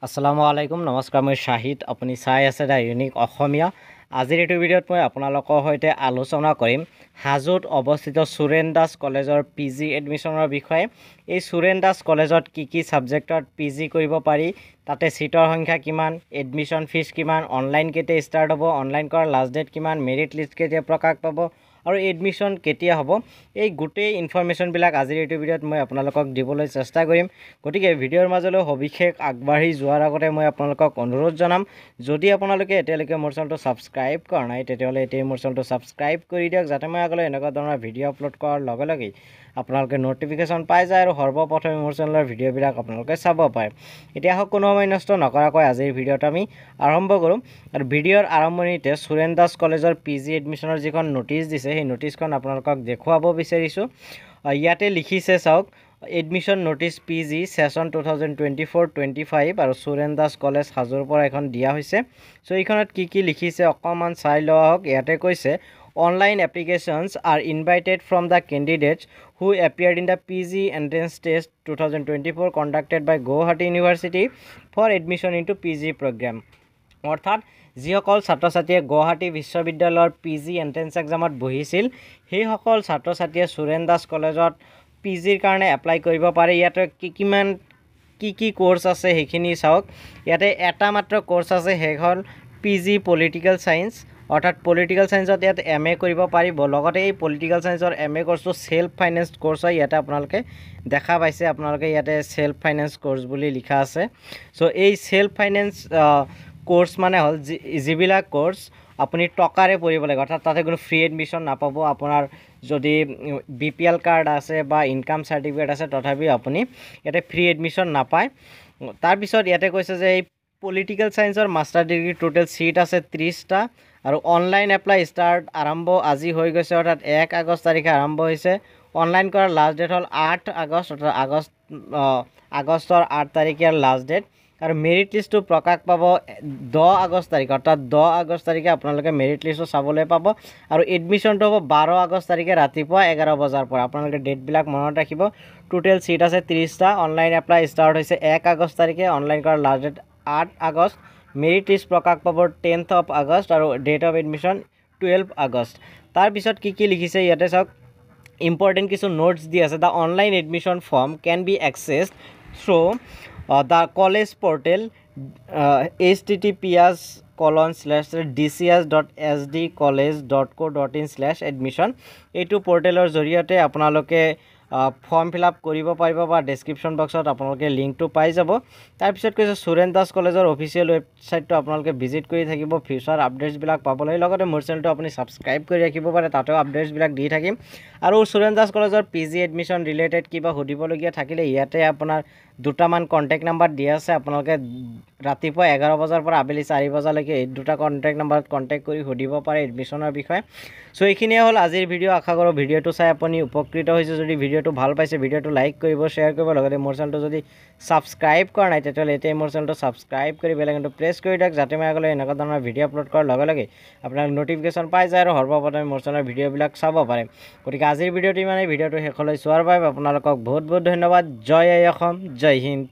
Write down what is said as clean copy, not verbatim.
আসসালামু আলাইকুম নমস্কাৰ মই শাহিদ আপুনি চাই আছে দা ইউনিক অসমীয়া আজিৰ এই ভিডিঅ'ত মই আপোনালোকৰ সৈতে আলোচনা কৰিম হাজোত অৱস্থিত সুৰেন দাস কলেজৰ পিজি এডমিশনৰ বিষয়ে এই সুৰেন দাস কলেজত কি সাবজেক্টত পিজি কৰিব পাৰি তাতে সিটৰ সংখ্যা কিমান এডমিশন ফিজ কিমান অনলাইন কেতিয়া ষ্টাৰ্ট হ'ব অনলাইন কৰাৰ লাষ্ট ডেট কিমান মেৰিট লিষ্ট কেতিয়া প্ৰকাশ পাব আৰু এডমিশন কেতিয়া হ'ব এই গোটেই ইনফৰমেশন বিলাক আজিৰ এই ভিডিঅ'ত মই আপোনালোকক দিবলৈ চেষ্টা কৰিম গতিকে ভিডিঅ'ৰ মাজলৈ সবিশেষ আগবাঢ়ি যোৱাৰ আগতে মই আপোনালোকক অনুৰোধ জনাম যদি আপোনালোকে এতিয়ালৈকে মোৰ চেনেলটো সাবস্ক্ৰাইব কৰা নাই তেতিয়াহ'লে এতিয়া মোৰ চেনেলটো সাবস্ক্ৰাইব কৰি দিয়ক যাতে মই আগলৈ এনেকুৱা ধৰণৰ ভিডিঅ' আপলোড কৰাৰ লগে লগে আপোনালোকে নটিফিকেশ্যন পাই যায় আৰু সৰ্বপ্ৰথমে মোৰ চেনেলৰ ভিডিঅ'বিলাক আপোনালোকে চাব পাৰে এতিয়া হওক কোনো সময় নষ্ট নকৰাকৈ আজিৰ ভিডিঅ'টো আমি আৰম্ভ কৰোঁ আৰু ভিডিঅ'ৰ আৰম্ভণিতে সুৰেন দাস কলেজৰ পিজি এডমিশনৰ যিখন নোটিছ দিছে সেই নোটিছখন আপোনালোকক দেখুৱাব বিচাৰিছোঁ ইয়াতে লিখিছে চাওক এডমিশন নোটিছ পিজি সেশন 2024-25 আৰু সুৰেন দাস কলেজ হাজোৰ পৰা এখন দিয়া হৈছে সো এইখনত কি লিখিছে অকমান চাই লোৱা হওক ইয়াতে কৈছে Online applications are invited from the candidates who appeared in the PG entrance test 2024 conducted by Guwahati University for admission into PG program. অৰ্থাৎ যিসকল ছাত্ৰ-ছাত্ৰীয়ে গুৱাহাটী বিশ্ববিদ্যালয়ৰ পিজি এন্ট্ৰেন্স এক্সামত বহিছিল সেই সকল ছাত্ৰ-ছাত্ৰীয়ে সুৰেন দাস কলেজত পিজিৰ কাৰণে এপ্লাই কৰিব পাৰে ইয়াতে কি কোৰ্স আছে সেইখিনি চাওক ইয়াতে এটা মাত্ৰ কোৰ্স আছে হেখন পিজি পলিটিক্যাল সায়েন্স অৰ্থাৎ পলিটিক্যাল সায়েন্সত ইয়াত এমএ কৰিব পাৰিব লগতে এই পলিটিক্যাল সায়েন্সৰ এমএ কোৰ্সটো সেলফ ফাইনান্স কোৰ্স হয় ইয়াতে আপোনালোকে দেখা পাইছে আপোনালোকে ইয়াতে সেলফ ফাইনান্স কোৰ্স বুলি লিখা আছে সো এই সেলফ ফাইনান্স কোৰ্স মানে হল যিবিলাক কোৰ্স আপুনি টকাৰে পঢ়িব লাগে অৰ্থাৎ তাতে কোনো ফ্ৰী এডমিশন নাপাব আপোনাৰ যদি বিপিএল কাৰ্ড আছে বা ইনকাম সাৰ্টিফিকেট আছে তথাপি আপুনি ইয়াতে ফ্ৰী এডমিশন নাপায় তাৰ পিছত ইয়াতে কৈছে যে এই পলিটিক্যাল সায়েন্সৰ মাস্টাৰ ডিগ্ৰী টোটাল সিট আছে 30টা আৰু অনলাইন এপ্লাই ষ্টাৰ্ট আৰম্ভ আজি হৈ গৈছে অৰ্থাৎ 1 আগষ্ট তাৰিখে আৰম্ভ হৈছে অনলাইন কৰাৰ লাষ্ট ডেট হল 8 আগষ্ট অৰ্থাৎ আগষ্টৰ 8 তাৰিখৰ লাষ্ট ডেট আৰু মেৰিট লিষ্টটো প্ৰকাশ পাব 10 আগষ্ট তাৰিখ অৰ্থাৎ 10 আগষ্ট তাৰিখে আপোনালোকে মেৰিট লিষ্টটো চাবলৈ পাব আৰু এডমিশনটো হ'ব 12 আগষ্ট তাৰিখে ৰাতিপুৱা 11 বজাৰ পৰা আপোনালোকে ডেট বিলাক মনত ৰাখিব টোটাল সিট আছে 30টা অনলাইন এপ্লাই ষ্টাৰ্ট হৈছে 1 আগষ্ট তাৰিখে অনলাইন কৰাৰ last date 8 August merit list প্ৰকাশ পাব 10th of আগষ্ট আৰু ডেট অফ এডমিশন 12 আগষ্ট তাৰ পিছত কি লিখিছে ইয়াতে চাওক ইম্পৰ্টেন্ট কিছু নোটস দি আছে the online admission form can be accessed through the college portal https://dcs.sdcollege.co.in/admission এইটো পোৰ্টেলৰ জৰিয়তে আপোনালোকে ফৰ্ম ফিলআপ কৰিব পাৰিব বা ডেসক্ৰিপচন বক্সত আপোনালোকে লিংকটো পাই যাব তাৰ পিছত কৈছে সুৰেন দাস কলেজৰ অফিচিয়েল ৱেবসাইটটো আপোনালোকে ভিজিট কৰি থাকিব ফিউচাৰ আপডেটস বিলাক পাবলৈ লগতে মোৰ চেনেলটো আপুনি সাবস্ক্ৰাইব কৰি ৰাখিব পাৰে তাতেও আপডেটস বিলাক দি থাকিম আৰু সুৰেন দাস কলেজৰ পিজি এডমিশন ৰিলেটেড কিবা সুধিবলগীয়া থাকিলে ইয়াতে আপোনাৰ দুটামান কন্টাক্ট নাম্বাৰ দিয়া আছে আপোনালোকে ৰাতিপুৱা 11 বজাৰ পৰা আবেলি 4 বজালৈকে এই দুটা কন্টাক্ট নাম্বাৰত কন্টাক্ট কৰি সুধিব পাৰে এডমিশনৰ বিষয়ে সো এইখিনিয়ে হল আজিৰ ভিডিঅ আশা কৰো ভিডিঅটো চাই আপুনি উপকৃত হৈছে যদি ভিডিঅটো ভাল পাইছে ভিডিঅটো লাইক কৰিব শেয়াৰ কৰিব লগতে মোৰ চেনেলটো যদি সাবস্ক্ৰাইব কৰা নাই তেতিয়াহ'লে এতিয়া মোৰ চেনেলটো সাবস্ক্ৰাইব কৰি বেল আইকনটো প্ৰেছ কৰি দিয়ক যাতে মই আগলৈ এনেকুৱা ধৰণৰ ভিডিঅ আপলোড কৰাৰ লগে লগে আপোনাক নটিফিকেশ্যন পাই যায় আৰু সৰ্বপ্ৰথমে মোৰ চেনেলৰ ভিডিঅ'বিলাক চাব পাৰে গতিকে আজিৰ ভিডিঅ'টো মানে ভিডিঅ'টো শেষলৈ চোৱাৰ বাবে আপোনালোকক বহুত ধন্যবাদ জয় অসম জয় হিন্দ